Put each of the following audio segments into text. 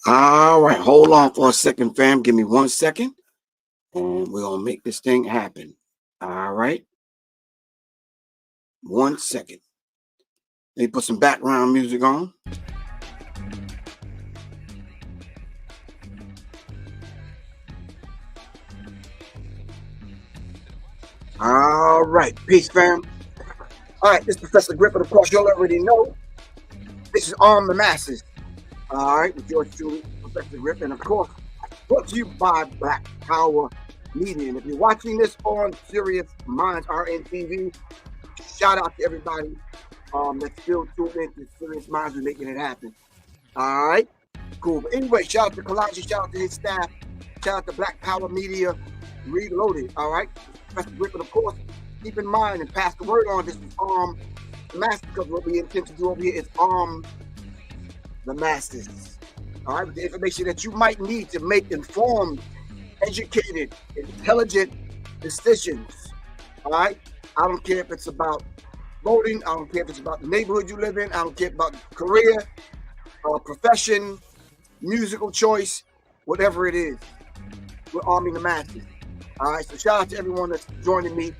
All right, hold on for a second, fam. Give me 1 second, and we're gonna make this thing happen. All right, 1 second. Let me put some background music on. All right, peace, fam. All right, this is Professor Griff, and of course, you'll already know this is Arm the Masses. All right, with yours truly, Professor Griff, and of course, brought to you by Black Power Media. And if you're watching this on Serious Minds RNTV, shout out to everybody that's still tuned in to Serious Minds and making it happen. All right, cool. But anyway, shout out to Kalaji, shout out to his staff, shout out to Black Power Media Reloaded. All right, Professor Griff, and of course, keep in mind and pass the word on this is the masses, because what we intend to do over here is the masses. All right, with the information that you might need to make informed, educated, intelligent decisions. All right, I don't care if it's about voting, I don't care if it's about the neighborhood you live in, I don't care about career, profession, musical choice, whatever it is. We're arming the masses. All right, so shout out to everyone that's joining me.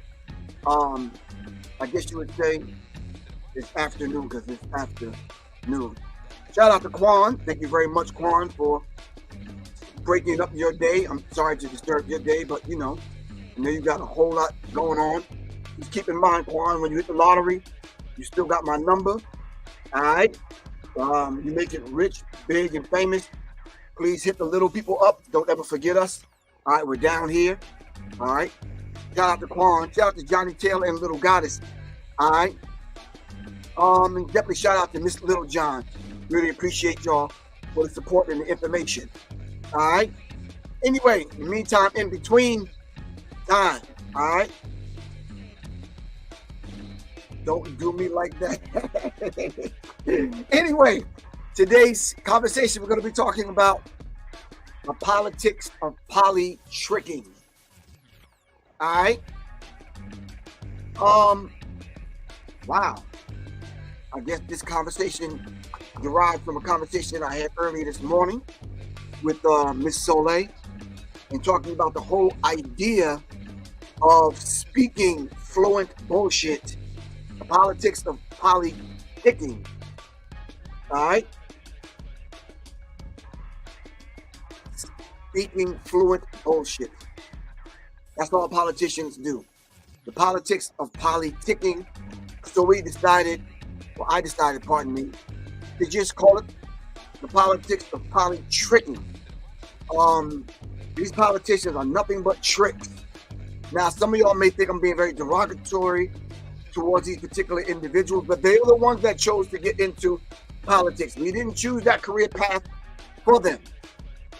I guess you would say it's afternoon because it's afternoon. Shout out to Quan. Thank you very much, Quan, for breaking up your day. I'm sorry to disturb your day, but you know you got a whole lot going on. Just keep in mind, Quan, when you hit the lottery, you still got my number. All right. You make it rich, big, and famous. Please hit the little people up. Don't ever forget us. All right, we're down here. All right. Shout out to Quan. Shout out to Johnny Taylor and Little Goddess. All right. And definitely shout out to Miss Little John. Really appreciate y'all for the support and the information. All right. Anyway, in the meantime, in between time. All right. Don't do me like that. Anyway, today's conversation, we're going to be talking about the politics of politricking. All right. Wow. I guess this conversation derived from a conversation I had earlier this morning with Miss Soleil, and talking about the whole idea of speaking fluent bullshit, the politics of politicking. All right. Speaking fluent bullshit. That's all politicians do. The politics of politicking. So we decided, well, I decided, pardon me, to just call it the politics of politricking. These politicians are nothing but tricks. Now, some of y'all may think I'm being very derogatory towards these particular individuals, but they were the ones that chose to get into politics. We didn't choose that career path for them.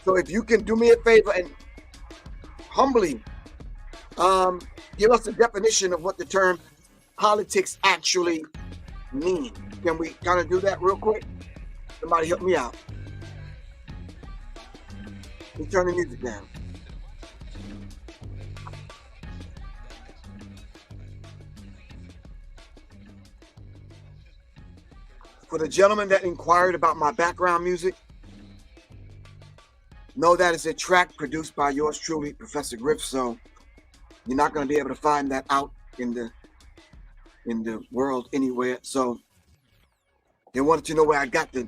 So if you can do me a favor and humbly give us a definition of what the term politics actually means. Can we kind of do that real quick? Somebody help me out. Let me turn the music down. For the gentleman that inquired about my background music, know that it's a track produced by yours truly, Professor Griff. So you're not going to be able to find that out in the world anywhere. So they wanted to know where I got the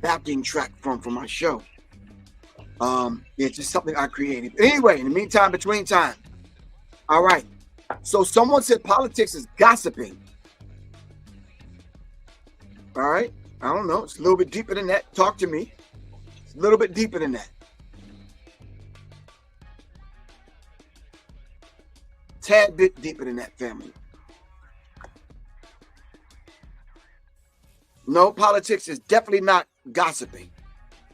backing track from for my show. It's just something I created. But anyway, in the meantime, between time. All right. So someone said politics is gossiping. All right. I don't know. It's a little bit deeper than that. Talk to me. It's a little bit deeper than that. Tad bit deeper than that, family. No, politics is definitely not gossiping.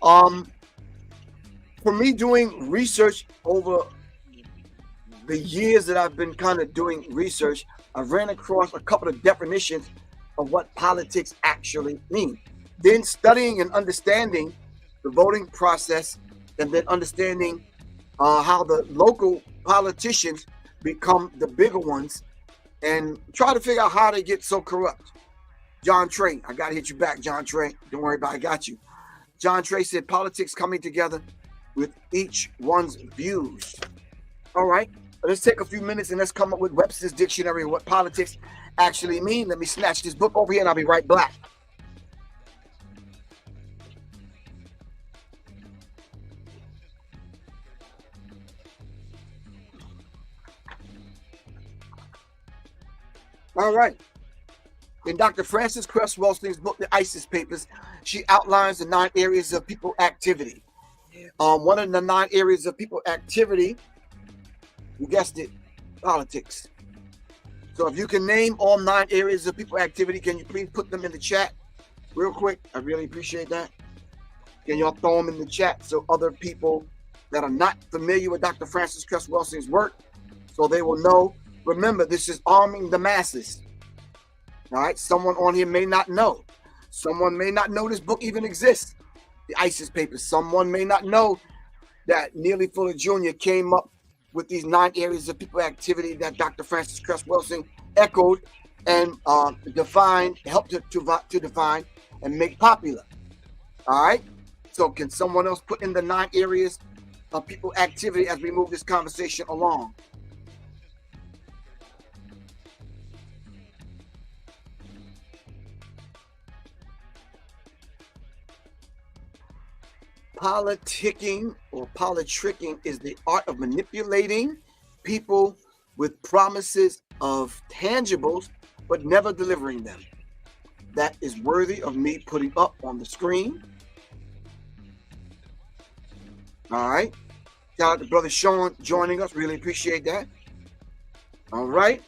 For me, doing research over the years that I've been kind of doing research, I ran across a couple of definitions of what politics actually mean. Then studying and understanding the voting process, and then understanding how the local politicians become the bigger ones, and try to figure out how they get so corrupt. John Trey, I gotta hit you back, John Trey. Don't worry about it, I got you. John Trey said, politics coming together with each one's views. All right, let's take a few minutes and let's come up with Webster's Dictionary of what politics actually mean. Let me snatch this book over here and I'll be right back. All right. In Dr. Frances Cress Welsing's book, The ISIS Papers, she outlines the 9 areas of people activity. One of the 9 areas of people activity, you guessed it, politics. So if you can name all 9 areas of people activity, can you please put them in the chat real quick? I really appreciate that. Can y'all throw them in the chat so other people that are not familiar with Dr. Frances Cress Welsing's work, so they will know. Remember, this is arming the masses. All right, someone on here may not know. Someone may not know this book even exists, The ISIS Papers. Someone may not know that Neely Fuller Jr. came up with these 9 areas of people activity that Dr. Frances Cress Welsing echoed and defined, helped to define and make popular. All right, so can someone else put in the 9 areas of people activity as we move this conversation along? Politicking or politricking is the art of manipulating people with promises of tangibles, but never delivering them. That is worthy of me putting up on the screen. All right. Shout out to Brother Sean joining us. Really appreciate that. All right.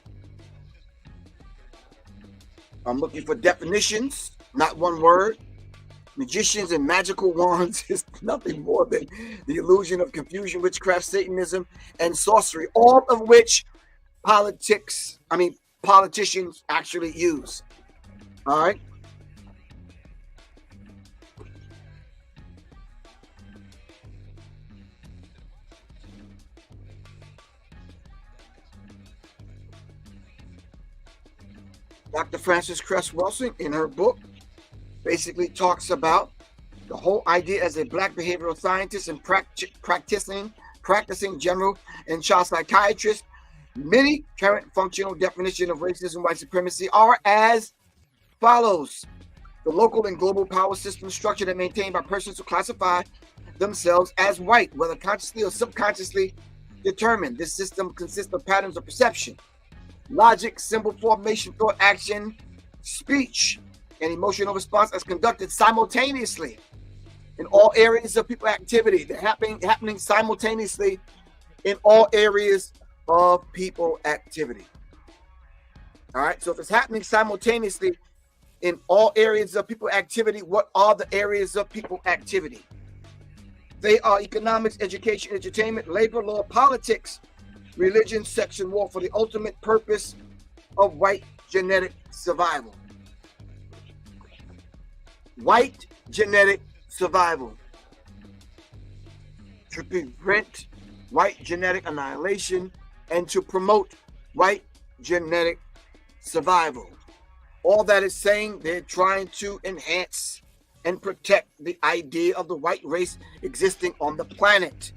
I'm looking for definitions, not one word. Magicians and magical wands is nothing more than the illusion of confusion, witchcraft, Satanism, and sorcery, all of which politicians actually use. All right. Dr. Frances Cress Welsing, in her book, basically talks about the whole idea as a Black behavioral scientist and practicing general and child psychiatrist. Many current functional definitions of racism and white supremacy are as follows: the local and global power system structure that maintained by persons who classify themselves as white, whether consciously or subconsciously determined. This system consists of patterns of perception, logic, symbol formation, thought, action, speech, and emotional response as conducted simultaneously in all areas of people activity. They're happening simultaneously in all areas of people activity. All right, so if it's happening simultaneously in all areas of people activity, what are the areas of people activity? They are economics, education, entertainment, labor, law, politics, religion, sex, and war, for the ultimate purpose of white genetic survival. White genetic survival. To prevent white genetic annihilation and to promote white genetic survival. All that is saying, they're trying to enhance and protect the idea of the white race existing on the planet,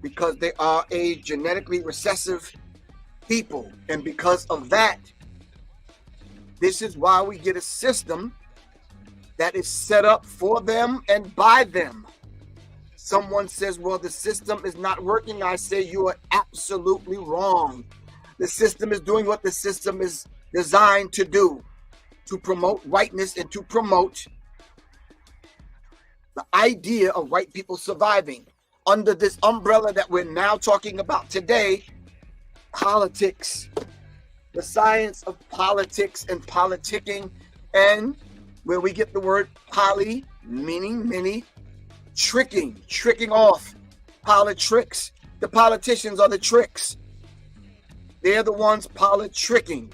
because they are a genetically recessive people. And because of that, this is why we get a system that is set up for them and by them. Someone says, well, the system is not working. I say, you are absolutely wrong. The system is doing what the system is designed to do, to promote whiteness and to promote the idea of white people surviving under this umbrella that we're now talking about today, politics, the science of politics and politicking, and where we get the word poly, meaning many, tricking off, politricks. The politicians are the tricks. They're the ones politricking.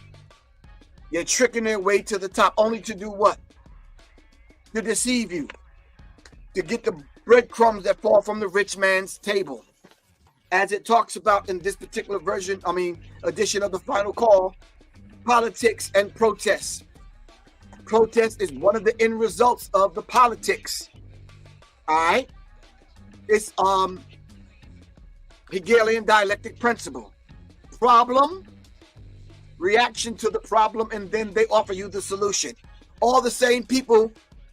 They're tricking their way to the top, only to do what? To deceive you, to get the breadcrumbs that fall from the rich man's table. As it talks about in this particular edition of the Final Call, politics and protests. Protest is one of the end results of the politics. All right. It's Hegelian dialectic principle. Problem, reaction to the problem, and then they offer you the solution. All the same people,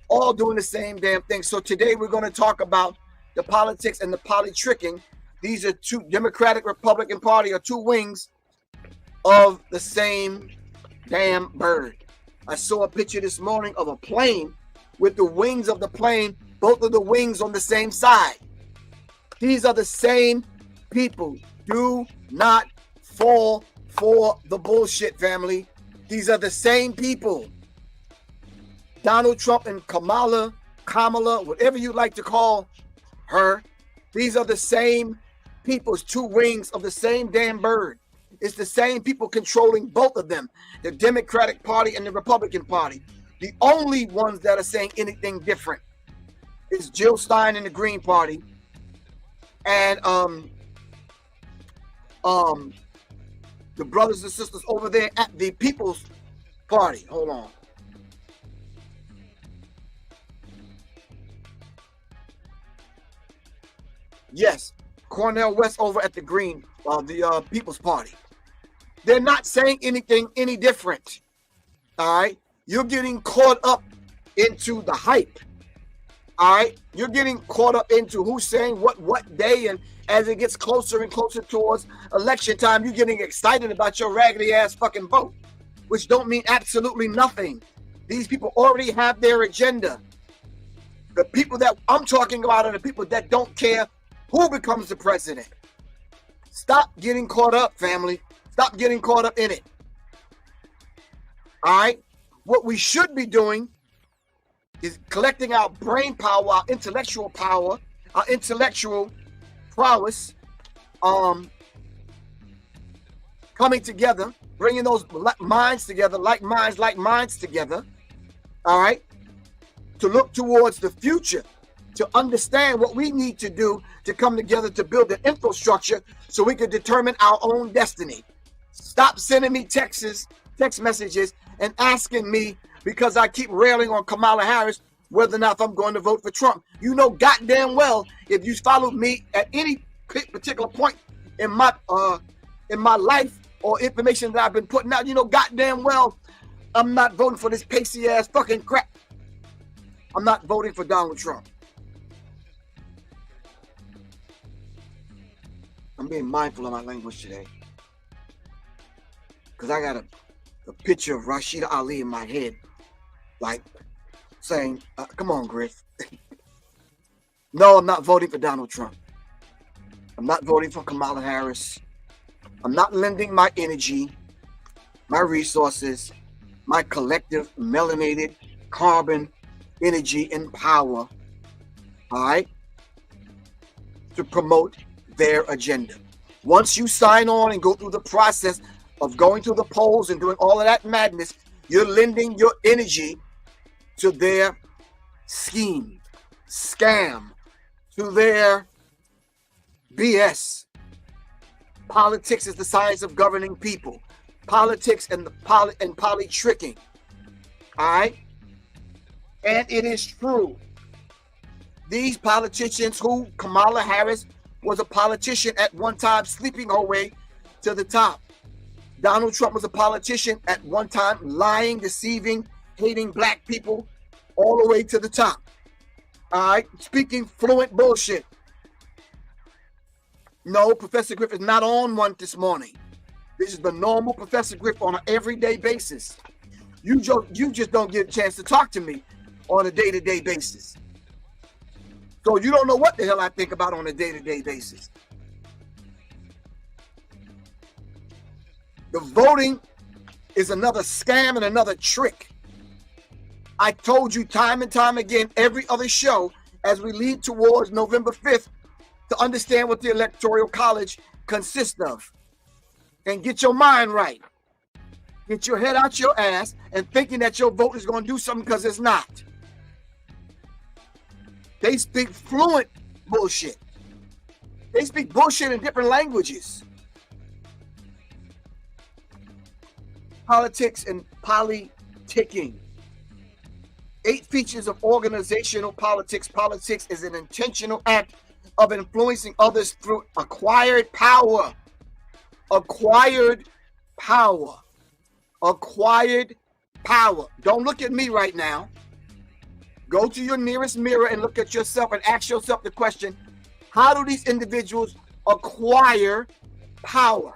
all doing the same damn thing. So today we're going to talk about the politics and the politricking. These are two Democratic Republican Party, or two wings of the same damn bird. I saw a picture this morning of a plane with the wings of the plane, both of the wings on the same side. These are the same people. Do not fall for the bullshit, family. These are the same people. Donald Trump and Kamala, whatever you like to call her, these are the same people. It's two wings of the same damn bird. It's the same people controlling both of them, the Democratic Party and the Republican Party. The only ones that are saying anything different is Jill Stein and the Green Party, and the brothers and sisters over there at the People's Party. Hold on. Yes, Cornel West over at the Green, the People's Party. They're not saying anything any different. All right, you're getting caught up into the hype. All right, you're getting caught up into who's saying what day, and as it gets closer and closer towards election time, you're getting excited about your raggedy ass fucking vote, which don't mean absolutely nothing. These people already have their agenda. The people that I'm talking about are the people that don't care who becomes the president. Stop getting caught up, family. Stop getting caught up in it. All right? What we should be doing is collecting our brain power, our intellectual power, our intellectual prowess, coming together, bringing those minds together, like minds together, all right, to look towards the future, to understand what we need to do to come together to build an infrastructure so we can determine our own destiny. Stop sending me text messages and asking me, because I keep railing on Kamala Harris, whether or not I'm going to vote for Trump. You know goddamn well, if you followed me at any particular point in my life or information that I've been putting out, you know goddamn well I'm not voting for this pacey ass fucking crap. I'm not voting for Donald Trump. I'm being mindful of my language today, because I got a picture of Rashida Ali in my head, like saying, come on, Griff. No, I'm not voting for Donald Trump. I'm not voting for Kamala Harris. I'm not lending my energy, my resources, my collective melanated carbon energy and power, all right, to promote their agenda. Once you sign on and go through the process of going to the polls and doing all of that madness, you're lending your energy to their scheme, scam, to their BS. Politics is the science of governing people. Politics and politricking. All right? And it is true. These politicians who Kamala Harris was a politician at one time, sleeping her way to the top. Donald Trump was a politician at one time, lying, deceiving, hating black people, all the way to the top. All right, speaking fluent bullshit. No, Professor Griff is not on one this morning. This is the normal Professor Griff on an everyday basis. You just don't get a chance to talk to me on a day-to-day basis. So you don't know what the hell I think about on a day-to-day basis. The voting is another scam and another trick. I told you time and time again, every other show, as we lead towards November 5th, to understand what the Electoral College consists of. And get your mind right. Get your head out your ass and thinking that your vote is going to do something, because it's not. They speak fluent bullshit. They speak bullshit in different languages. Politics and politicking. 8 features of organizational politics. Politics is an intentional act of influencing others through acquired power. Acquired power. Acquired power. Don't look at me right now. Go to your nearest mirror and look at yourself and ask yourself the question, how do these individuals acquire power?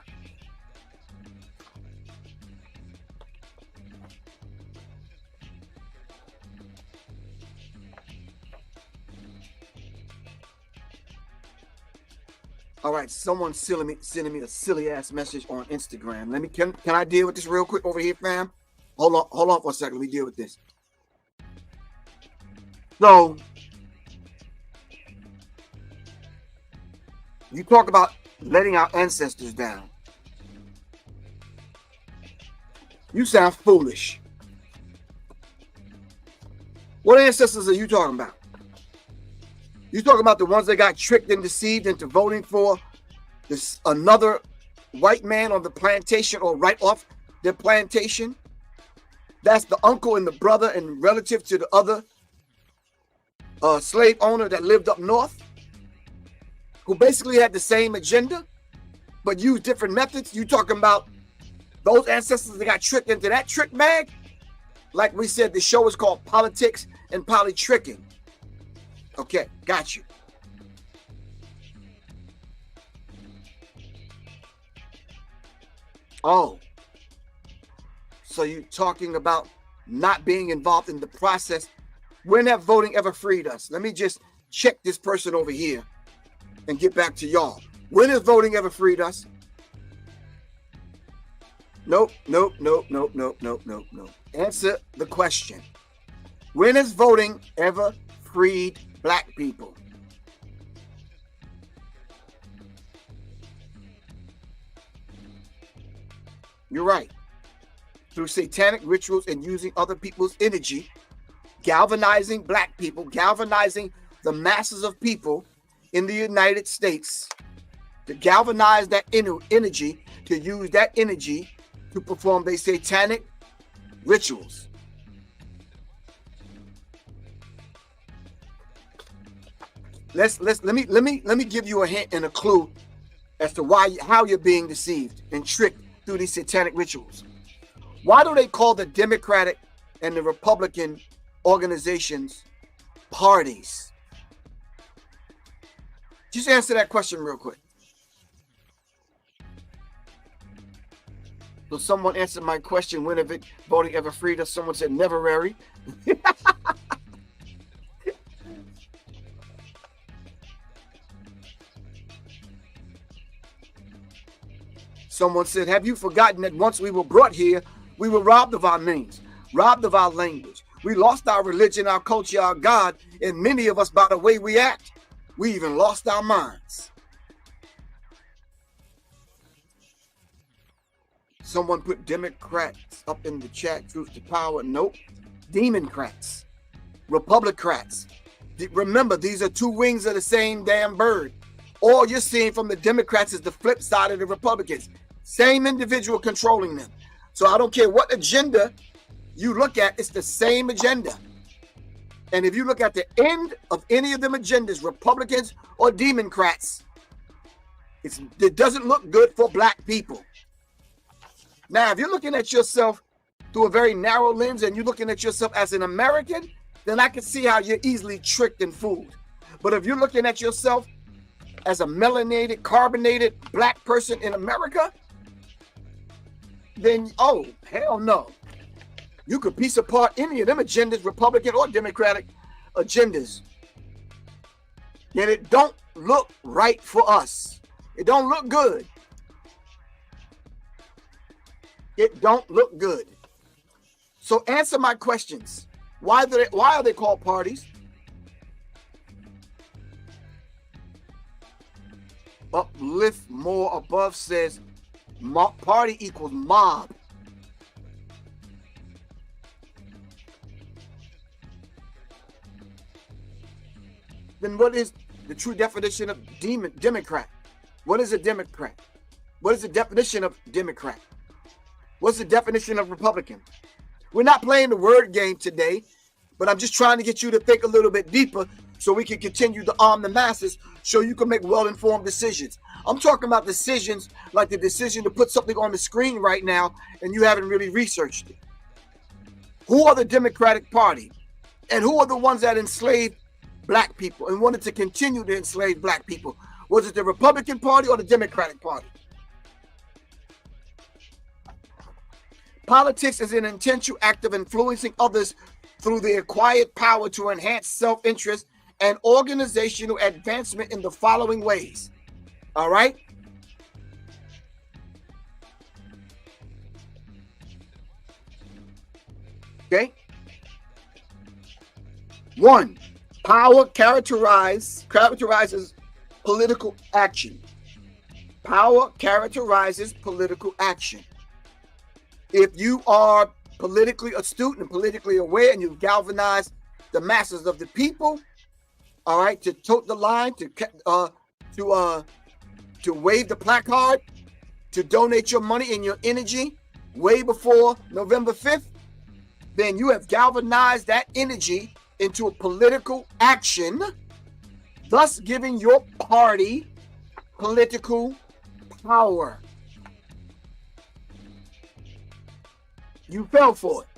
All right, someone's sending me a silly ass message on Instagram. Can I deal with this real quick over here, fam? Hold on for a second. Let me deal with this. So you talk about letting our ancestors down. You sound foolish. What ancestors are you talking about? You talking about the ones that got tricked and deceived into voting for another white man on the plantation or right off their plantation? That's the uncle and the brother and relative to the other slave owner that lived up north, who basically had the same agenda, but used different methods. You talking about those ancestors that got tricked into that trick bag? Like we said, the show is called Politics and Politricking. Okay, got you. Oh, so you're talking about not being involved in the process. When have voting ever freed us? Let me just check this person over here and get back to y'all. When has voting ever freed us? Nope. Answer the question. When has voting ever freed black people? You're right. Through satanic rituals and using other people's energy, galvanizing black people, galvanizing the masses of people in the United States, to galvanize that energy, to use that energy to perform their satanic rituals. Let me give you a hint and a clue as to how you're being deceived and tricked through these satanic rituals. Why do they call the Democratic and the Republican organizations parties? Just answer that question real quick. So someone answered my question, when have voting ever freed us? Someone said never. Someone said, have you forgotten that once we were brought here, we were robbed of our names, robbed of our language. We lost our religion, our culture, our God, and many of us, by the way we act, we even lost our minds. Someone put Democrats up in the chat, truth to power. Nope. Democrats, Republicrats. Remember, these are two wings of the same damn bird. All you're seeing from the Democrats is the flip side of the Republicans. Same individual controlling them. So I don't care what agenda you look at, it's the same agenda. And if you look at the end of any of them agendas, Republicans or Democrats, it doesn't look good for black people. Now, if you're looking at yourself through a very narrow lens and you're looking at yourself as an American, then I can see how you're easily tricked and fooled. But if you're looking at yourself as a melanated, carbonated black person in America, then, oh, hell no. You could piece apart any of them agendas, Republican or Democratic agendas. And it don't look right for us. It don't look good. It don't look good. So answer my questions. Why are they called parties? Uplift more above says party equals mob. Then what is the true definition of Democrat? What is a Democrat? What is the definition of Democrat? What's the definition of Republican? We're not playing the word game today. But I'm just trying to get you to think a little bit deeper so we can continue to arm the masses so you can make well-informed decisions. I'm talking about decisions like the decision to put something on the screen right now and you haven't really researched it. Who are the Democratic Party? And who are the ones that enslaved black people and wanted to continue to enslave black people? Was it the Republican Party or the Democratic Party? Politics is an intentional act of influencing others through the acquired power to enhance self-interest and organizational advancement in the following ways. All right? Okay? 1. Power characterizes political action. Power characterizes political action. If you are politically astute and politically aware and you've galvanized the masses of the people, all right, to tote the line, to wave the placard, to donate your money and your energy way before November 5th, then you have galvanized that energy into a political action, thus giving your party political power. You fell for it.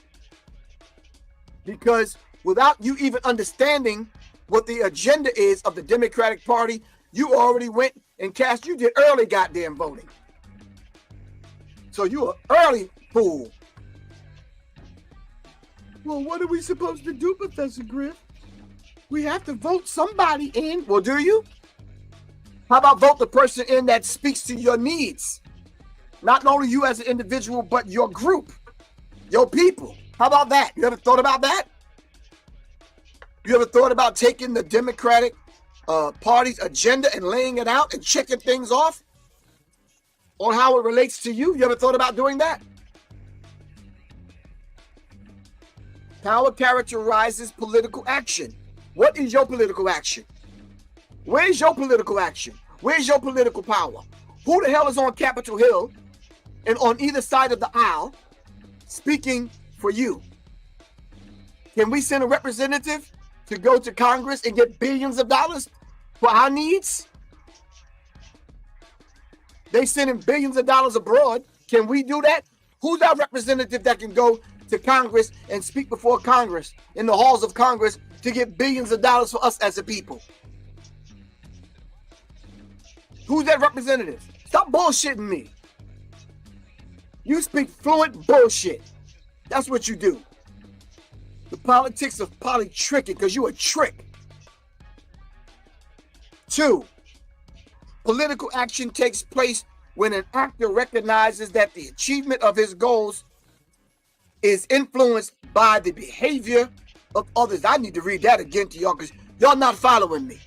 Because without you even understanding what the agenda is of the Democratic Party, you already went and cast, you did early goddamn voting. So you an early fool. Well, what are we supposed to do, Professor Griff? We have to vote somebody in. Well, do you? How about vote the person in that speaks to your needs? Not only you as an individual, but your group, your people. How about that? You ever thought about that? You ever thought about taking the Democratic Party's agenda and laying it out and checking things off on how it relates to you? You ever thought about doing that? Power characterizes political action. What is your political action? Where's your political action? Where's your political power? Who the hell is on Capitol Hill and on either side of the aisle speaking for you? Can we send a representative to go to Congress and get billions of dollars for our needs? They sending billions of dollars abroad. Can we do that? Who's our representative that can go to Congress and speak before Congress in the halls of Congress to get billions of dollars for us as a people? Who's that representative? Stop bullshitting me. You speak fluent bullshit. That's what you do. The politics of politricking, because you a trick. 2, political action takes place when an actor recognizes that the achievement of his goals is influenced by the behavior of others. I need to read that again to y'all because y'all not following me.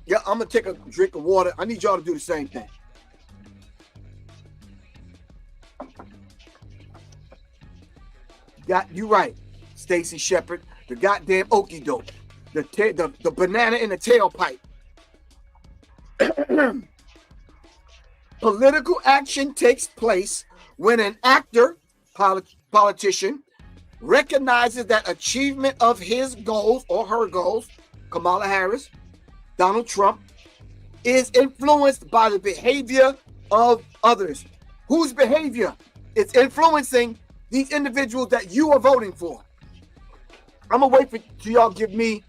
Yeah, I'm going to take a drink of water. I need y'all to do the same thing. Got you right, Stacy Shepard. The goddamn okie doke. The banana in the tailpipe. Political action takes place when an actor, politician, recognizes that achievement of his goals or her goals, Kamala Harris, Donald Trump, is influenced by the behavior of others. Whose behavior is influencing these individuals that you are voting for? I'm going to wait for y'all give me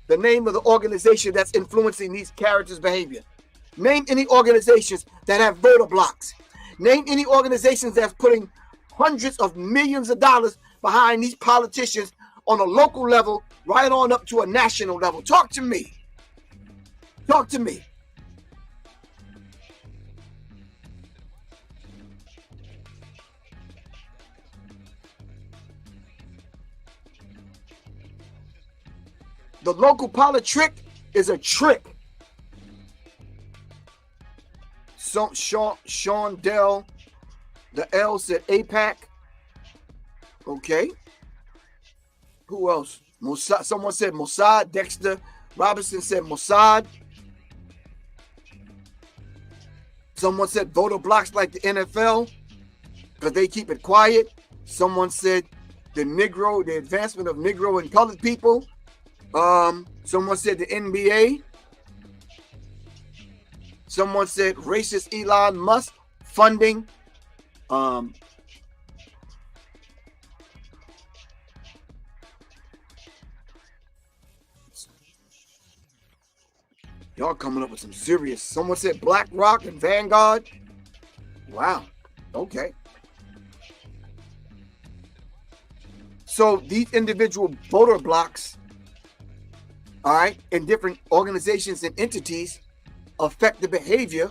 the name of the organization that's influencing these characters' behavior. Name any organizations that have voter blocks. Name any organizations that's putting hundreds of millions of dollars behind these politicians on a local level, right on up to a national level. Talk to me. Talk to me. The local politrick is a trick. So Sean Dell, the L said APAC. Okay. Who else? Mossad. Someone said Mossad. Dexter Robinson said Mossad. Someone said voter blocks like the NFL because they keep it quiet. Someone said the advancement of Negro and colored people. Someone said the NBA. Someone said racist Elon Musk funding. Y'all coming up with some serious. Someone said BlackRock and Vanguard. Wow. Okay. So these individual voter blocks, all right, in different organizations and entities affect the behavior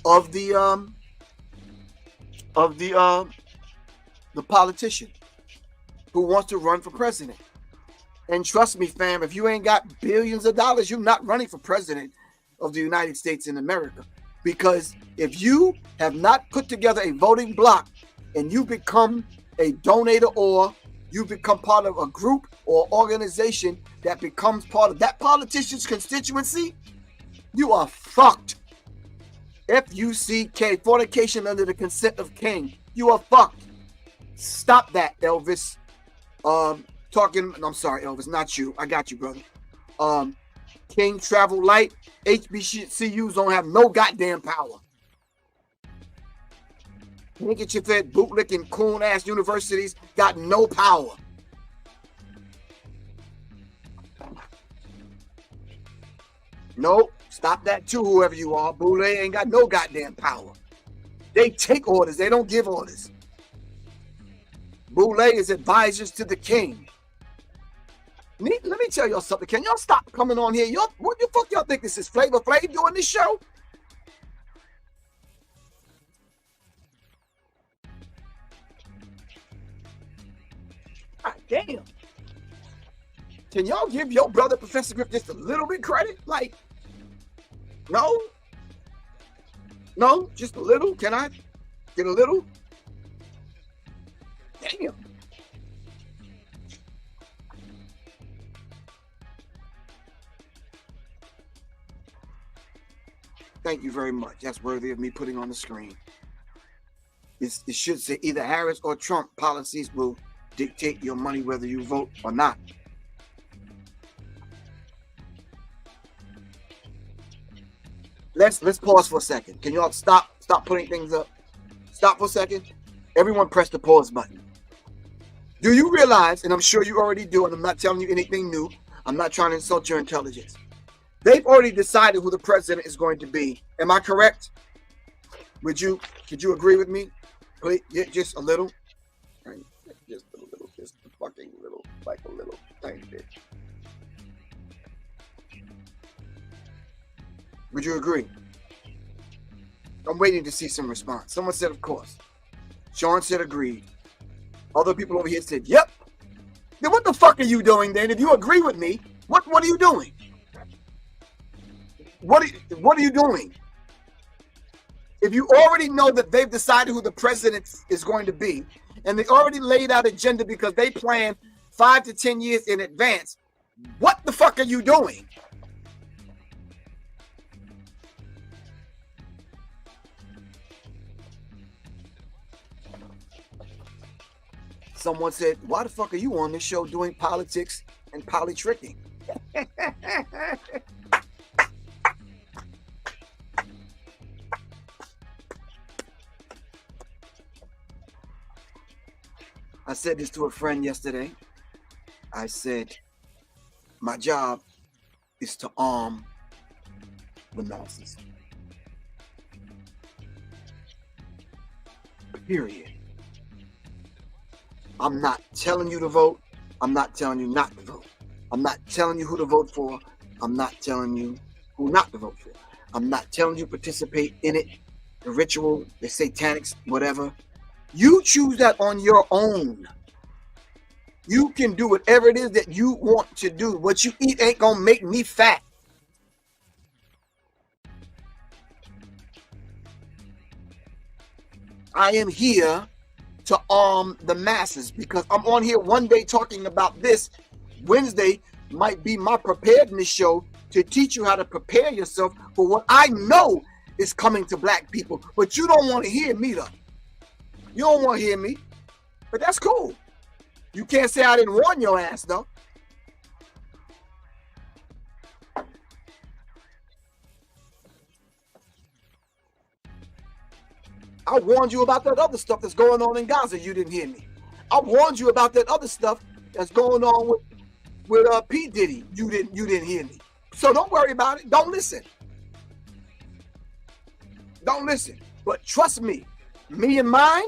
of the politician who wants to run for president. And trust me, fam, if you ain't got billions of dollars, you're not running for president of the United States in America. Because if you have not put together a voting block and you become a donator or you become part of a group or organization that becomes part of that politician's constituency, you are fucked. F-U-C-K, fornication under the consent of king. You are fucked. Stop that, Elvis. I'm sorry, Elvis, not you. I got you, brother. King Travel Light, HBCUs don't have no goddamn power. Handkerchief-fed, bootlicking, coon-ass universities got no power. Nope, stop that too, whoever you are. Boule ain't got no goddamn power. They take orders, they don't give orders. Boule is advisors to the king. Let me tell y'all something. Can y'all stop coming on here? What the fuck y'all think this is? Flavor Flav doing this show? God damn. Can y'all give your brother Professor Griff just a little bit credit? Like, no? No? Just a little? Can I get a little? Damn. Thank you very much. That's worthy of me putting on the screen. It should say either Harris or Trump policies will dictate your money whether you vote or not. Let's pause for a second. Can y'all stop putting things up? Stop for a second. Everyone press the pause button. Do you realize, and I'm sure you already do, and I'm not telling you anything new, I'm not trying to insult your intelligence. They've already decided who the president is going to be. Am I correct? Could you agree with me? Please, just a little. Right. Just a little, just a fucking little, like a little tiny bit. Would you agree? I'm waiting to see some response. Someone said, of course. Sean said, agreed. Other people over here said, yep. Then what the fuck are you doing then? If you agree with me, what are you doing? What are you doing? If you already know that they've decided who the president is going to be, and they already laid out agenda because they plan 5 to 10 years in advance, what the fuck are you doing? Someone said, why the fuck are you on this show doing politics and politricking? I said this to a friend yesterday. I said, my job is to arm the masses. Period. I'm not telling you to vote. I'm not telling you not to vote. I'm not telling you who to vote for. I'm not telling you who not to vote for. I'm not telling you participate in it, the ritual, the satanics, whatever. You choose that on your own. You can do whatever it is that you want to do. What you eat ain't gonna make me fat. I am here to arm the masses because I'm on here one day talking about this. Wednesday might be my preparedness show to teach you how to prepare yourself for what I know is coming to black people. But you don't want to hear me though. You don't want to hear me, but that's cool. You can't say I didn't warn your ass, though. I warned you about that other stuff that's going on in Gaza. You didn't hear me. I warned you about that other stuff that's going on with P. Diddy. You didn't hear me. So don't worry about it. Don't listen. Don't listen. But trust me, me and mine,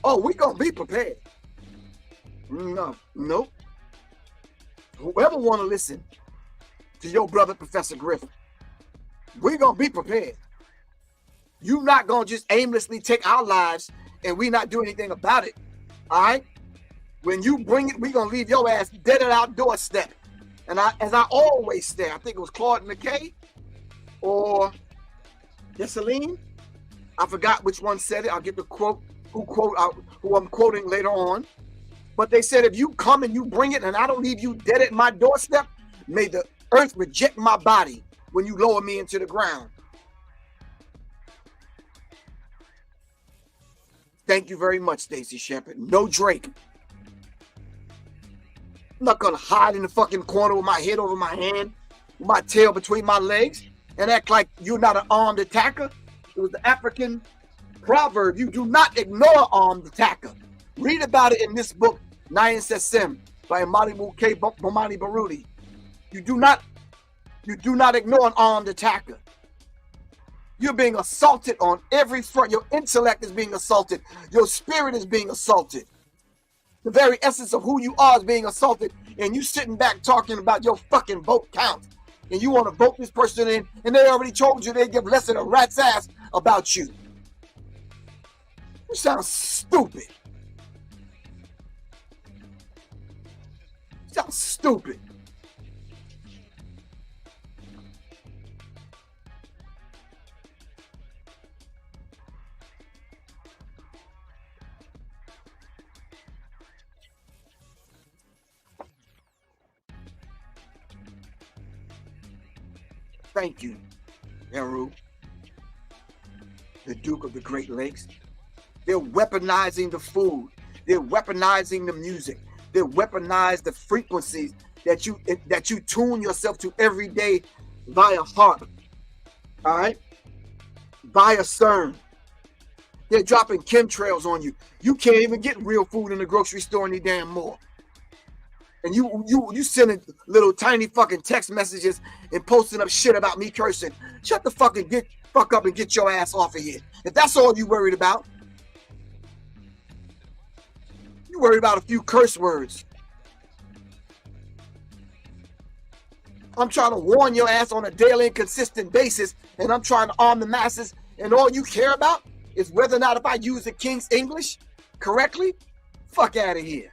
oh, we gonna be prepared. No, nope. Whoever wanna listen to your brother, Professor Griff, we gonna be prepared. You not gonna just aimlessly take our lives and we not do anything about it. All right? When you bring it, we gonna leave your ass dead at our doorstep. And as I always say, I think it was Claude McKay or Dessalines. I forgot which one said it. I'll get the quote, who I'm quoting later on. But they said, if you come and you bring it and I don't leave you dead at my doorstep, may the earth reject my body when you lower me into the ground. Thank you very much, Stacey Shepard. No Drake. I'm not gonna hide in the fucking corner with my head over my hand, with my tail between my legs, and act like you're not an armed attacker. It was the African proverb. You do not ignore an armed attacker. Read about it in this book, Nayan Sesem, by Imani K. Bomani Baruti. You do not ignore an armed attacker. You're being assaulted on every front. Your intellect is being assaulted. Your spirit is being assaulted. The very essence of who you are is being assaulted. And you sitting back talking about your fucking vote count. And you want to vote this person in, and they already told you they give less than a rat's ass about you. You sound stupid. You sound stupid. Thank you, Eru, the Duke of the Great Lakes. They're weaponizing the food. They're weaponizing the music. They weaponize the frequencies that you tune yourself to every day via harp. All right? Via CERN. They're dropping chemtrails on you. You can't even get real food in the grocery store any damn more. And you sending little tiny fucking text messages and posting up shit about me cursing. Shut the fuck up and get your ass off of here. If that's all you worried about. You worried about a few curse words. I'm trying to warn your ass on a daily and consistent basis, and I'm trying to arm the masses, and all you care about is whether or not if I use the King's English correctly. Fuck out of here.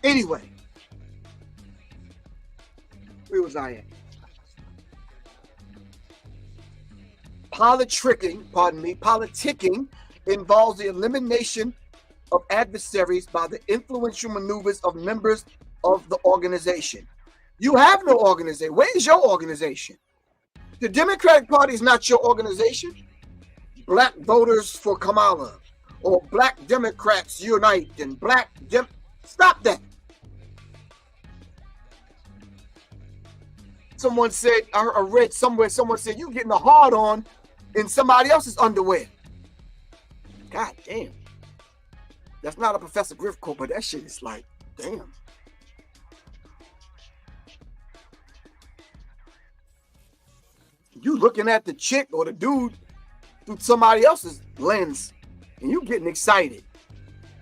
Anyway, where was I at? Politicking involves the elimination of adversaries by the influential maneuvers of members of the organization. You have no organization. Where is your organization? The Democratic Party is not your organization. Black Voters for Kamala or Black Democrats Unite and Stop that. Someone said, I read somewhere, someone said, you getting a hard on in somebody else's underwear. God damn. That's not a Professor Griff quote, but that shit is like, damn. You looking at the chick or the dude through somebody else's lens, and you getting excited.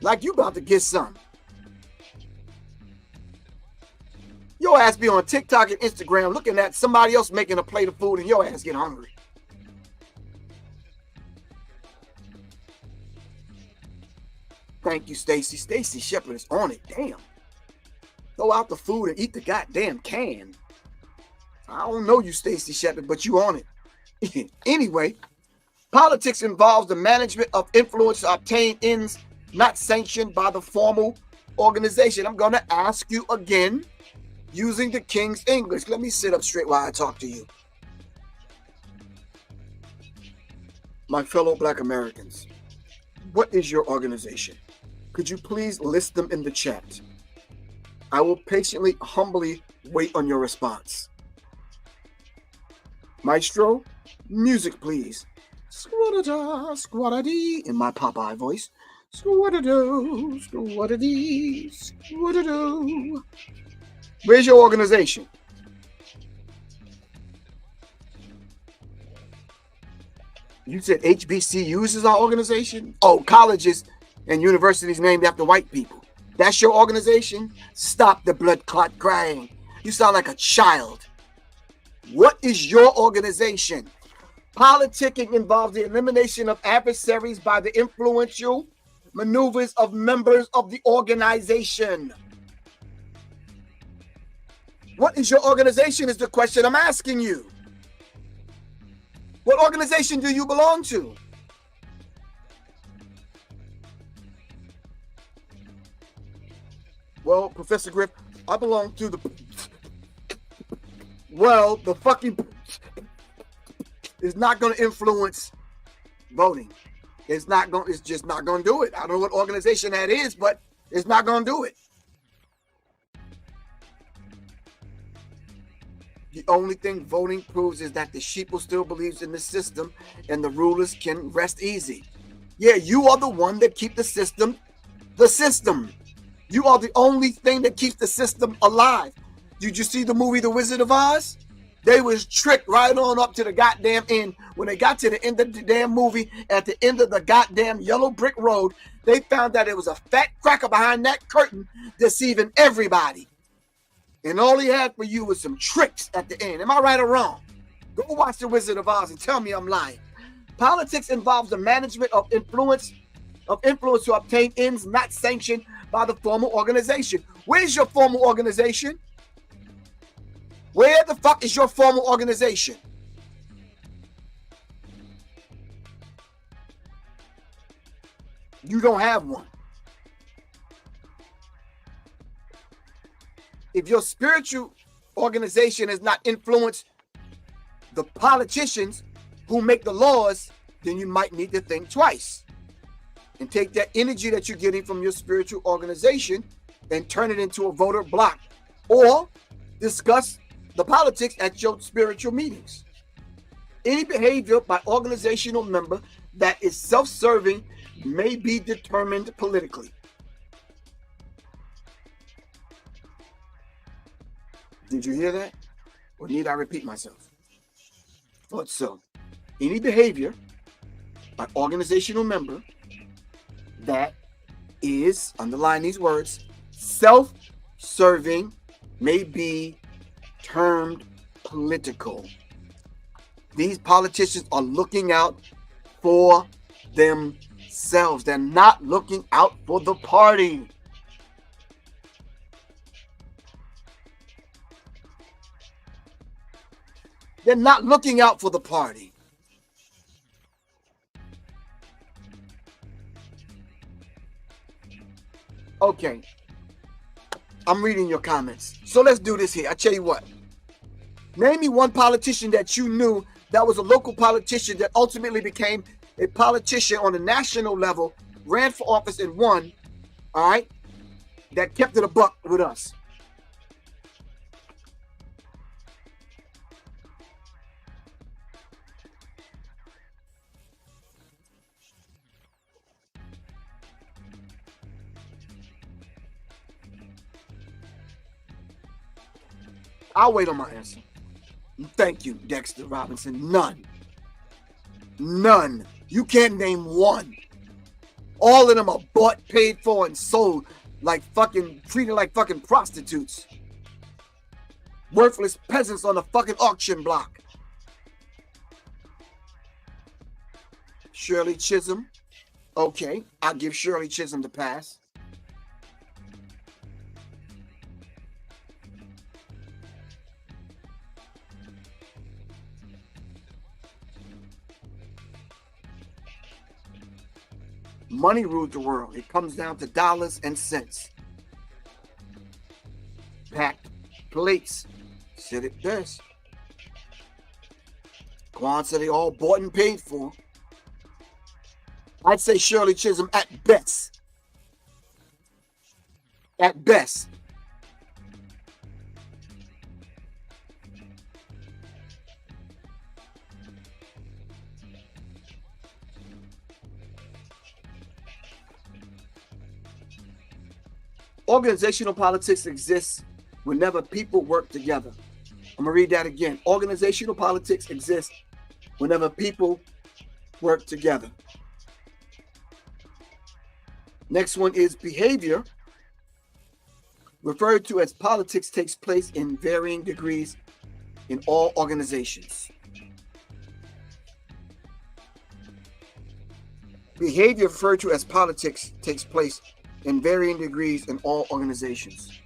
Like you about to get some. Your ass be on TikTok and Instagram looking at somebody else making a plate of food and your ass get hungry. Thank you, Stacey. Stacey Shepard is on it. Damn. Throw out the food and eat the goddamn can. I don't know you, Stacey Shepard, but you on it. Anyway, politics involves the management of influence to obtain ends not sanctioned by the formal organization. I'm going to ask you again using the King's English. Let me sit up straight while I talk to you. My fellow Black Americans, what is your organization? Could you please list them in the chat? I will patiently, humbly wait on your response. Maestro, music please. Squadada, squadadee, in my Popeye voice. Squadadoo, squadadee, squadadoo. Where's your organization? You said HBCUs is our organization? Oh, colleges and universities named after white people. That's your organization? Stop the blood clot crying. You sound like a child. What is your organization? Politicking involves the elimination of adversaries by the influential maneuvers of members of the organization. What is your organization is the question I'm asking you. What organization do you belong to? Well, Professor Griff, I belong to the... Well, the fucking... is not going to influence voting. It's just not going to do it. I don't know what organization that is, but it's not going to do it. The only thing voting proves is that the sheeple still believes in the system and the rulers can rest easy. Yeah, you are the one that keep the system the system. You are the only thing that keeps the system alive. Did you see the movie The Wizard of Oz? They was tricked right on up to the goddamn end. When they got to the end of the damn movie, at the end of the goddamn yellow brick road, they found that it was a fat cracker behind that curtain deceiving everybody. And all he had for you was some tricks at the end. Am I right or wrong? Go watch The Wizard of Oz and tell me I'm lying. Politics involves the management of influence to obtain ends not sanctioned by the formal organization. Where's your formal organization? Where the fuck is your formal organization? You don't have one. If your spiritual organization has not influenced the politicians who make the laws, then you might need to think twice and take that energy that you're getting from your spiritual organization and turn it into a voter block, or discuss the politics at your spiritual meetings. Any behavior by organizational member that is self-serving may be determined politically. Did you hear that? Or need I repeat myself? Thought so. Any behavior by organizational member that is, underline these words, self-serving may be termed political. These politicians are looking out for themselves. They're not looking out for the party. They're not looking out for the party. Okay. I'm reading your comments. So let's do this here. I tell you what. Name me one politician that you knew that was a local politician that ultimately became a politician on a national level, ran for office and won, all right, that kept it a buck with us. I'll wait on my answer. Thank you, Dexter Robinson. None. None. You can't name one. All of them are bought, paid for, and sold like fucking, treated like fucking prostitutes. Worthless peasants on the fucking auction block. Shirley Chisholm. Okay, I'll give Shirley Chisholm the pass. Money rules the world. It comes down to dollars and cents. Packed plates. Said it best. Quan said they all bought and paid for. I'd say Shirley Chisholm at best. At best. Organizational politics exists whenever people work together. I'm going to read that again. Organizational politics exists whenever people work together. Next one is behavior, referred to as politics, takes place in varying degrees in all organizations. Behavior referred to as politics takes place in varying degrees in all organizations.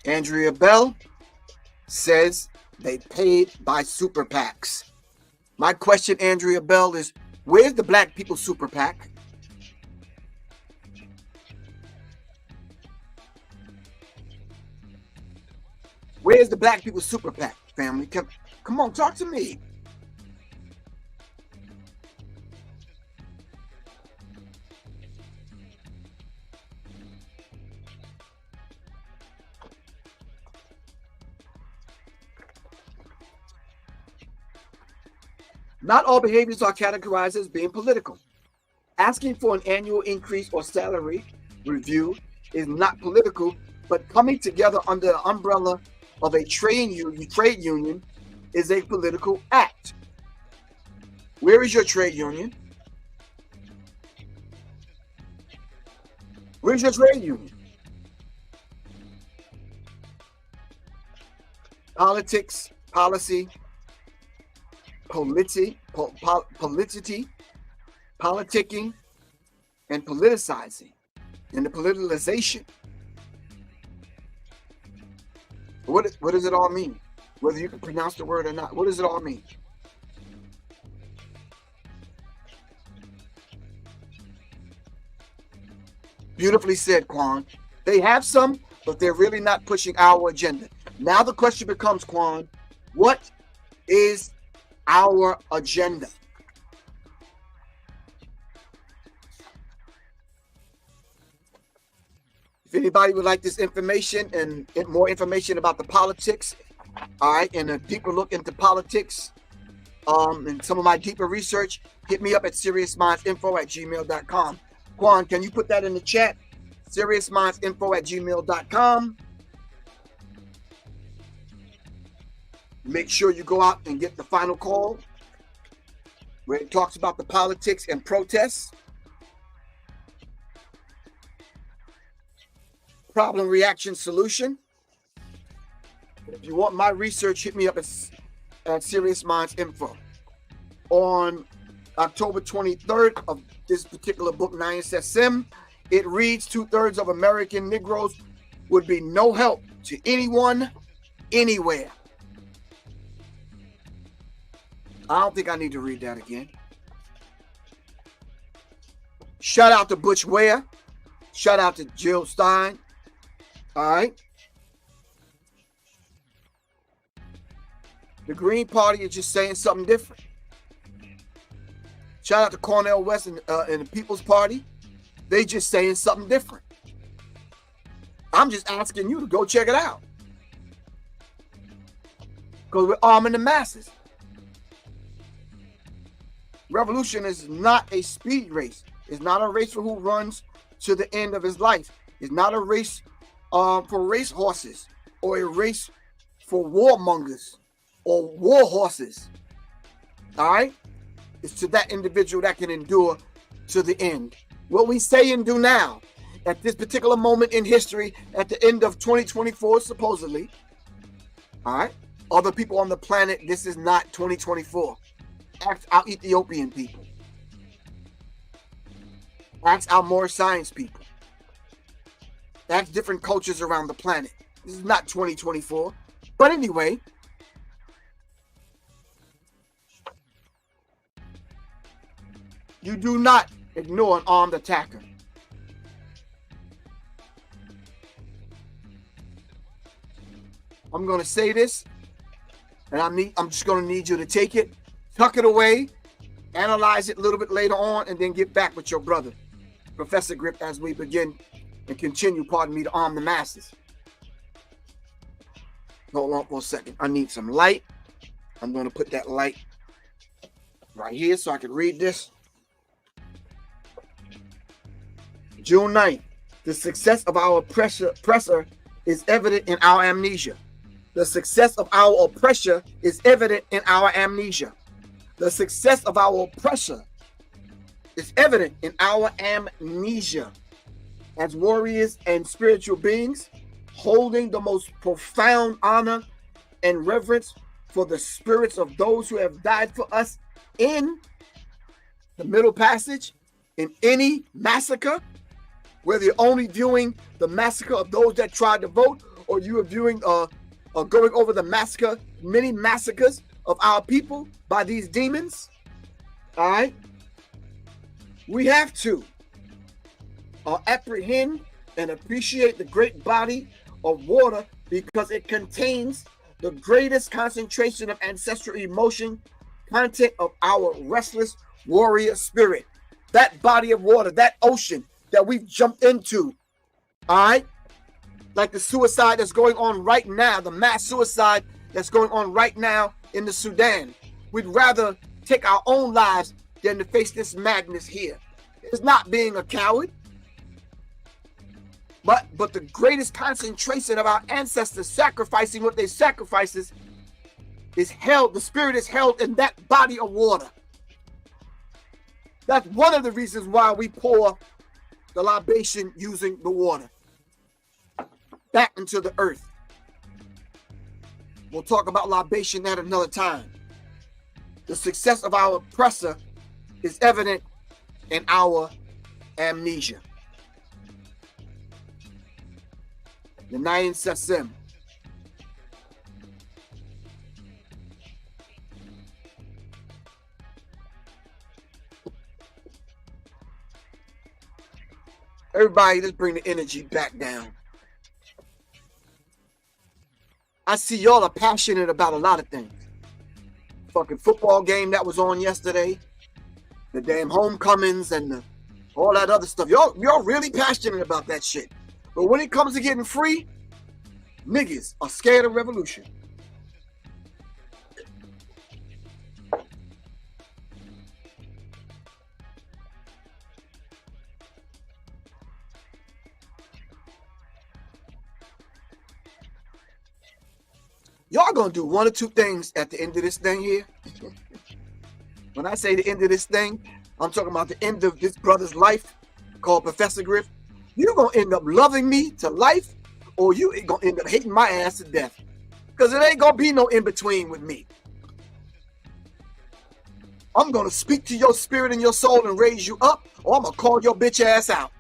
Andrea Bell says they paid by super PACs. My question, Andrea Bell, is where's the Black People Super PAC? Where's the Black People Super PAC, family? Come on, talk to me. Not all behaviors are categorized as being political. Asking for an annual increase or salary review is not political, but coming together under the umbrella of a trade union is a political act. Where is your trade union? Where's your trade union? Politics, policy, politicity, politicking, and politicizing, and the politicization. What does it all mean? Whether you can pronounce the word or not, what does it all mean? Beautifully said, Quan. They have some, but they're really not pushing our agenda. Now the question becomes, Quan, what is our agenda? If anybody would like this information and more information about the politics, all right, and a deeper look into politics, and some of my deeper research, hit me up at seriousmindsinfo@gmail.com. Quan, can you put that in the chat? seriousmindsinfo@gmail.com. Make sure you go out and get the final call where it talks about the politics and protests. Problem, reaction, solution. If you want my research, hit me up at Serious Minds Info. On October 23rd of this particular book, Sim, it reads 2/3 of American Negroes would be no help to anyone, anywhere. I don't think I need to read that again. Shout out to Butch Ware. Shout out to Jill Stein. All right. The Green Party is just saying something different. Shout out to Cornel West and the People's Party. They just saying something different. I'm just asking you to go check it out. Because we're arming the masses. Revolution is not a speed race. It's not a race for who runs to the end of his life. It's not a race for race horses or a race for warmongers or war horses. All right? It's to that individual that can endure to the end. What we say and do now, at this particular moment in history, at the end of 2024, supposedly, all right? Other people on the planet, this is not 2024. Ask our Ethiopian people. Ask our more science people. That's different cultures around the planet. This is not 2024. But anyway, you do not ignore an armed attacker. I'm going to say this, and I'm just going to need you to take it, tuck it away, analyze it a little bit later on, and then get back with your brother, Professor Griff, as we begin and continue, pardon me, to arm the masses. Hold on for a second. I need some light. I'm going to put that light right here so I can read this. June 9th. The success of our oppressor is evident in our amnesia. The success of our oppressor is evident in our amnesia. The success of our oppressor is evident in our amnesia. As warriors and spiritual beings, holding the most profound honor and reverence for the spirits of those who have died for us in the Middle Passage, in any massacre, whether you're only viewing the massacre of those that tried to vote, or you are viewing or going over the massacre, many massacres of our people by these demons. All right, we have to apprehend and appreciate the great body of water because it contains the greatest concentration of ancestral emotion, content of our restless warrior spirit. That body of water, that ocean that we've jumped into, all right? Like the suicide that's going on right now, the mass suicide that's going on right now in the Sudan. We'd rather take our own lives than to face this madness here. It's not being a coward, but the greatest concentration of our ancestors sacrificing what they sacrifices is held, the spirit is held in that body of water. That's one of the reasons why we pour the libation using the water back into the earth. We'll talk about libation at another time. The success of our oppressor is evident in our amnesia. The Nayan Sassim. Everybody, let's bring the energy back down. I see y'all are passionate about a lot of things. Fucking football game that was on yesterday, the damn homecomings and all that other stuff. Y'all really passionate about that shit. But when it comes to getting free, niggas are scared of revolution. Y'all gonna do one or two things at the end of this thing here. When I say the end of this thing, I'm talking about the end of this brother's life called Professor Griff. You're gonna end up loving me to life, or you ain't gonna end up hating my ass to death. Because it ain't gonna be no in-between with me. I'm gonna speak to your spirit and your soul and raise you up, or I'm gonna call your bitch ass out.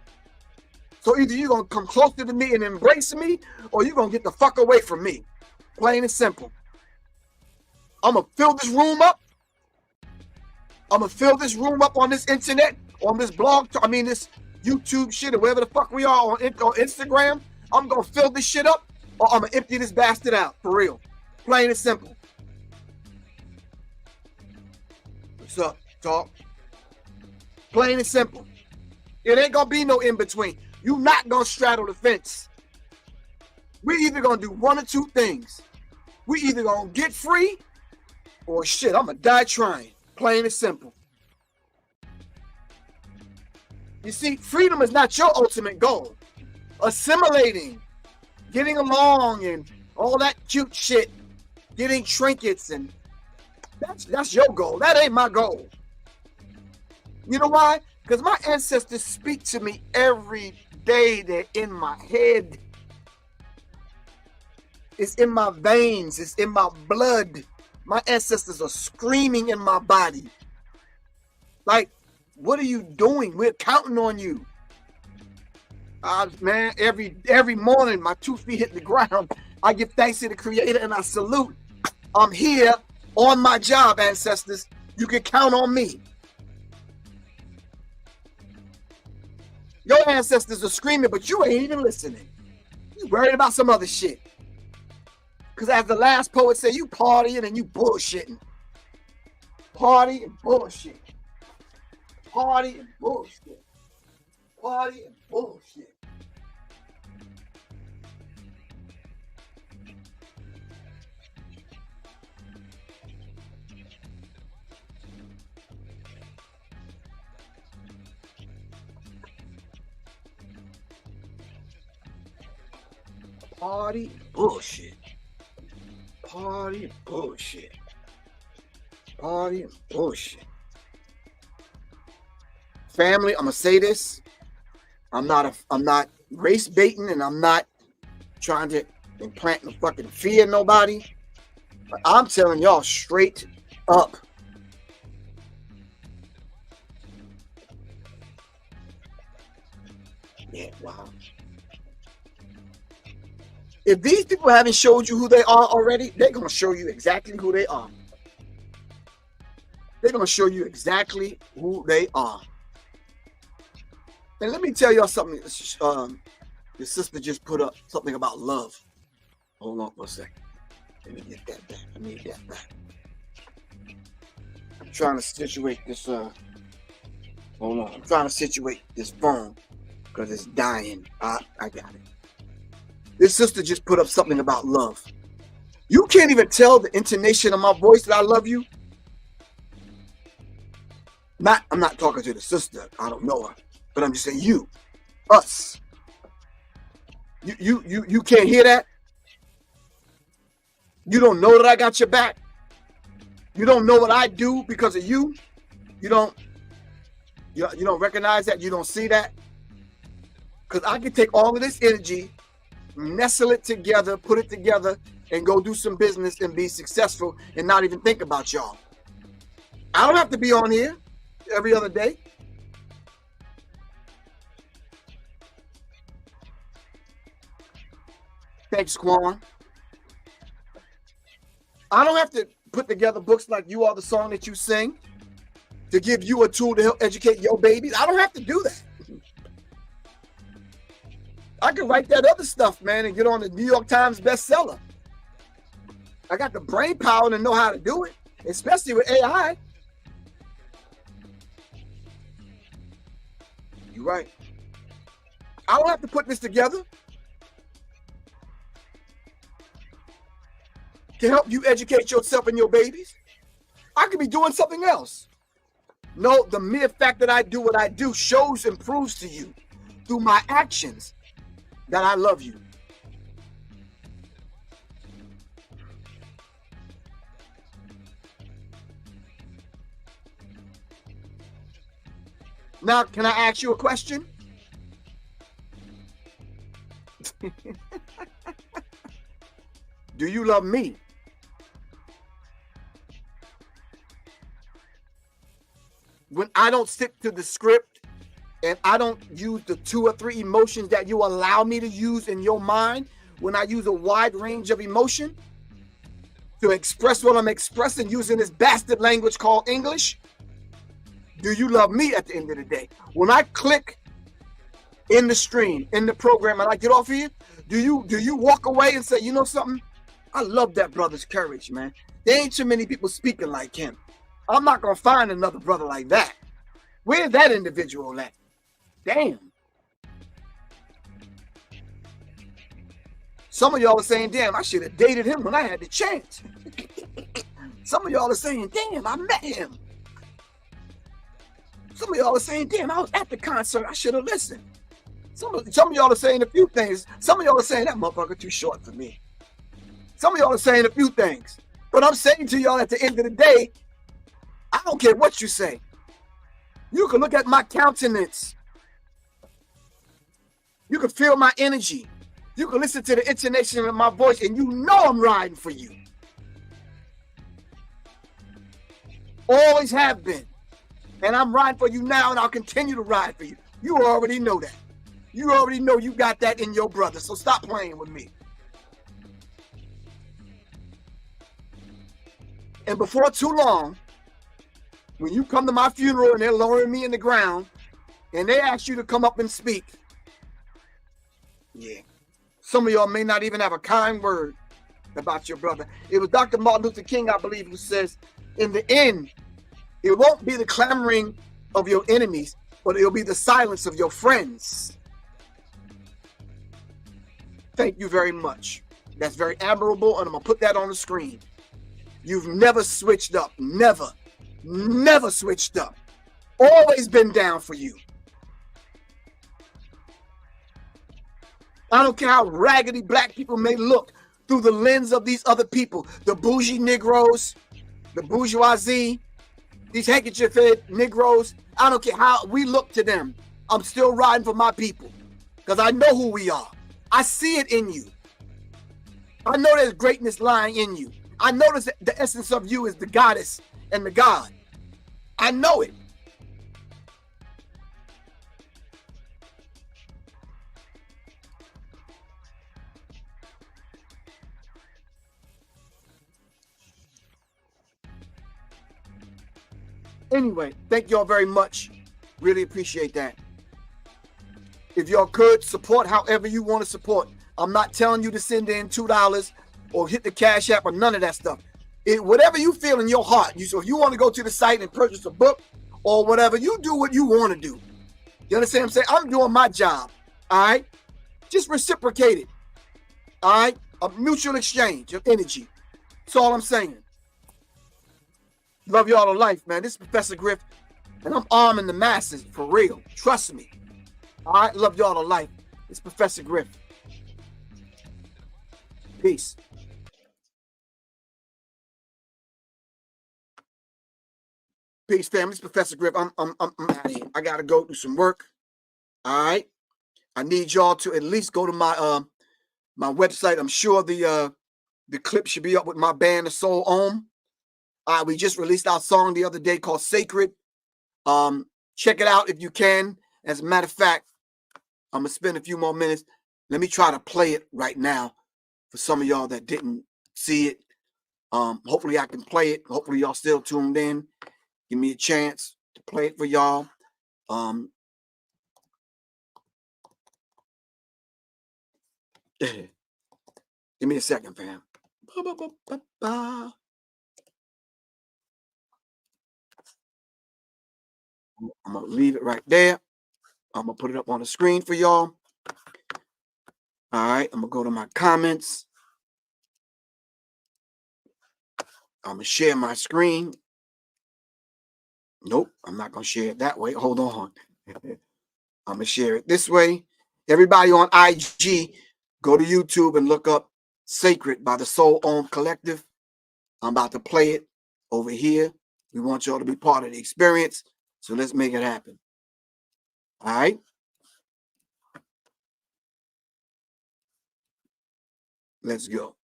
So either you're gonna come closer to me and embrace me, or you're gonna get the fuck away from me. Plain and simple. I'm gonna fill this room up. I'm gonna fill this room up on this internet, on this blog, this YouTube shit, or wherever the fuck we are on Instagram. I'm gonna fill this shit up, or I'm gonna empty this bastard out, for real. Plain and simple. What's up, talk? Plain and simple. It ain't gonna be no in between. You not gonna straddle the fence. We either gonna do one or two things. We either gonna get free, or shit, I'm gonna die trying. Plain and simple. You see, freedom is not your ultimate goal. Assimilating, getting along, and all that cute shit, getting trinkets, and that's your goal. That ain't my goal. You know why? Because my ancestors speak to me every day. They're in my head. It's in my veins. It's in my blood. My ancestors are screaming in my body. Like, what are you doing? We're counting on you. Man, every morning my 2 feet hit the ground. I give thanks to the Creator and I salute. I'm here on my job, ancestors. You can count on me. Your ancestors are screaming, but you ain't even listening. You worried about some other shit. Because as the last poet said, you partying and you bullshitting. Party and bullshit. Party and bullshit. Party and bullshit. Party and bullshit. Party and bullshit. Party and bullshit. Family, I'm gonna say this. I'm not race baiting and I'm not trying to implant no fucking fear in nobody. But I'm telling y'all straight up. Yeah, wow. If these people haven't showed you who they are already, they're going to show you exactly who they are. They're going to show you exactly who they are. And let me tell y'all something. The sister just put up something about love. Hold on for a second. Let me get that back. I need that back. I'm trying to situate this. Hold on. I'm trying to situate this phone because it's dying. I got it. This sister just put up something about love. You can't even tell the intonation of my voice that I love you. I'm not talking to the sister. I don't know her. But I'm just saying you, us. You can't hear that? You don't know that I got your back? You don't know what I do because of you? You don't recognize that? You don't see that? Because I can take all of this energy, nestle it together, put it together, and go do some business and be successful and not even think about y'all. I don't have to be on here every other day. Thanks, Quan. I don't have to put together books like You Are the Song That You Sing to give you a tool to help educate your babies. I don't have to do that. I can write that other stuff, man, and get on the New York Times bestseller. I got the brain power to know how to do it, especially with AI. You're right. I don't have to put this together to help you educate yourself and your babies. I could be doing something else. No, the mere fact that I do what I do shows and proves to you through my actions that I love you. Now, can I ask you a question? Do you love me? When I don't stick to the script and I don't use the 2 or 3 emotions that you allow me to use in your mind, when I use a wide range of emotion to express what I'm expressing using this bastard language called English, do you love me at the end of the day? When I click in the stream, in the program, and I get off here, do you walk away and say, you know something? I love that brother's courage, man. There ain't too many people speaking like him. I'm not going to find another brother like that. Where's that individual at? Damn. Some of y'all are saying, damn, I should have dated him when I had the chance. Some of y'all are saying, damn, I met him. Some of y'all are saying, damn, I was at the concert. I should have listened. Some of y'all are saying a few things. Some of y'all are saying, that motherfucker too short for me. Some of y'all are saying a few things. But I'm saying to y'all at the end of the day, I don't care what you say. You can look at my countenance. You can feel my energy. You can listen to the intonation of my voice and you know I'm riding for you. Always have been. And I'm riding for you now and I'll continue to ride for you. You already know that. You already know you got that in your brother, so stop playing with me. And before too long, when you come to my funeral and they're lowering me in the ground and they ask you to come up and speak, yeah, some of y'all may not even have a kind word about your brother. It was Dr. Martin Luther King, I believe, who says, in the end, it won't be the clamoring of your enemies, but it'll be the silence of your friends. Thank you very much. That's very admirable, and I'm going to put that on the screen. You've never switched up. Never. Never switched up. Always been down for you. I don't care how raggedy black people may look through the lens of these other people. The bougie Negroes, the bourgeoisie, these handkerchief-head Negroes. I don't care how we look to them. I'm still riding for my people because I know who we are. I see it in you. I know there's greatness lying in you. I know that the essence of you is the goddess and the God. I know it. Anyway, thank y'all very much. Really appreciate that. If y'all could support however you want to support. I'm not telling you to send in $2 or hit the Cash App or none of that stuff. Whatever you feel in your heart. So if you want to go to the site and purchase a book or whatever, you do what you want to do. You understand what I'm saying? I'm doing my job. All right? Just reciprocate it. All right? A mutual exchange of energy. That's all I'm saying. Love y'all to life, man. This is Professor Griff, and I'm arming the masses for real. Trust me. All right? Love y'all to life. It's Professor Griff. Peace. Peace, family. It's Professor Griff. I'm out of here. I gotta go do some work. All right. I need y'all to at least go to my my website. I'm sure the clip should be up with my band, The Soul Om. We just released our song the other day called Sacred. Check it out if you can. As a matter of fact, I'm gonna spend a few more minutes. Let me try to play it right now for some of y'all that didn't see it. Hopefully I can play it. Hopefully y'all still tuned in. Give me a chance to play it for y'all. Give me a second, fam. I'm going to leave it right there. I'm going to put it up on the screen for y'all. All right. I'm going to go to my comments. I'm going to share my screen. Nope. I'm not going to share it that way. Hold on. I'm going to share it this way. Everybody on IG, go to YouTube and look up Sacred by the Soul Om Collective. I'm about to play it over here. We want y'all to be part of the experience. So let's make it happen. All right. Let's go.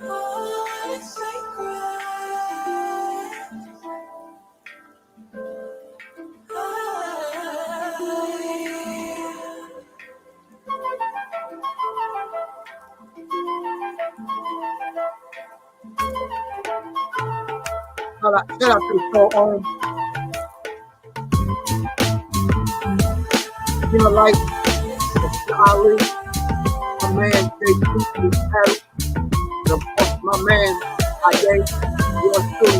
Oh, it's sacred. Shout out to the Soul Om. You know, like Ali, my man, Jay Paris, and of course, my man, Ade, yours too.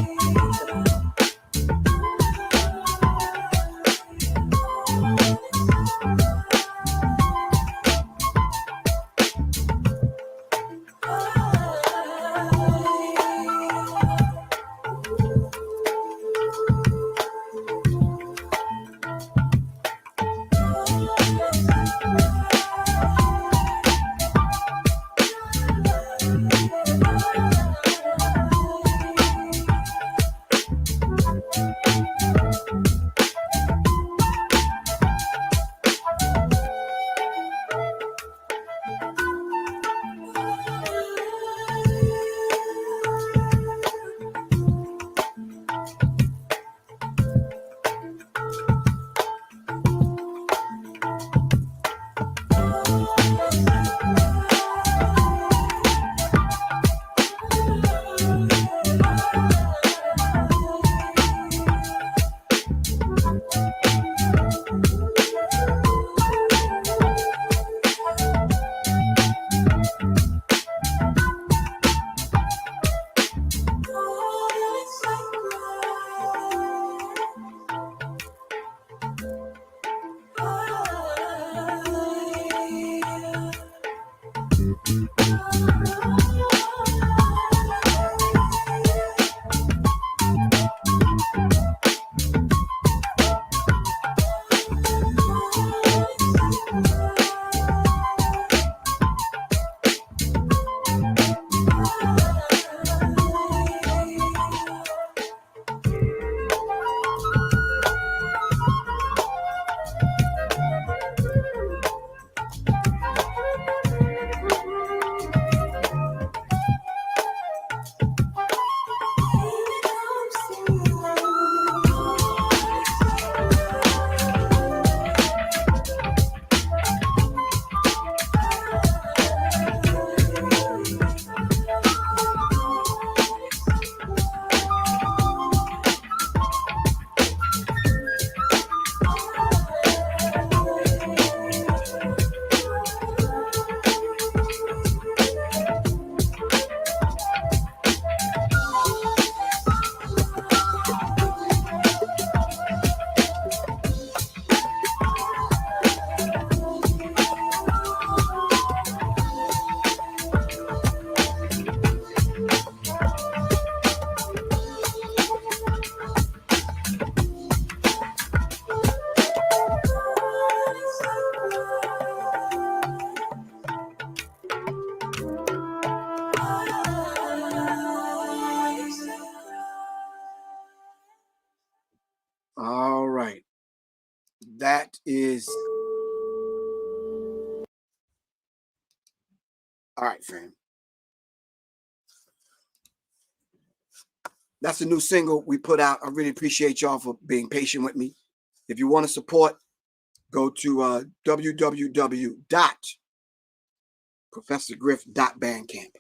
All right. That is. All right, fam. That's the new single we put out. I really appreciate y'all for being patient with me. If you want to support, go to www.professorgriff.bandcamp.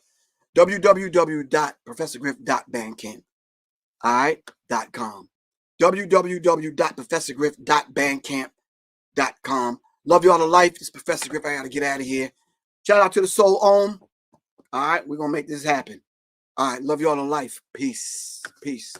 www.professorgriff.bandcamp. All right, .com. www.professorgriff.bandcamp.com. Love y'all to life. It's Professor Griff. I got to get out of here. Shout out to the Soul Om. All right, we're going to make this happen. All right, love y'all to life. Peace. Peace.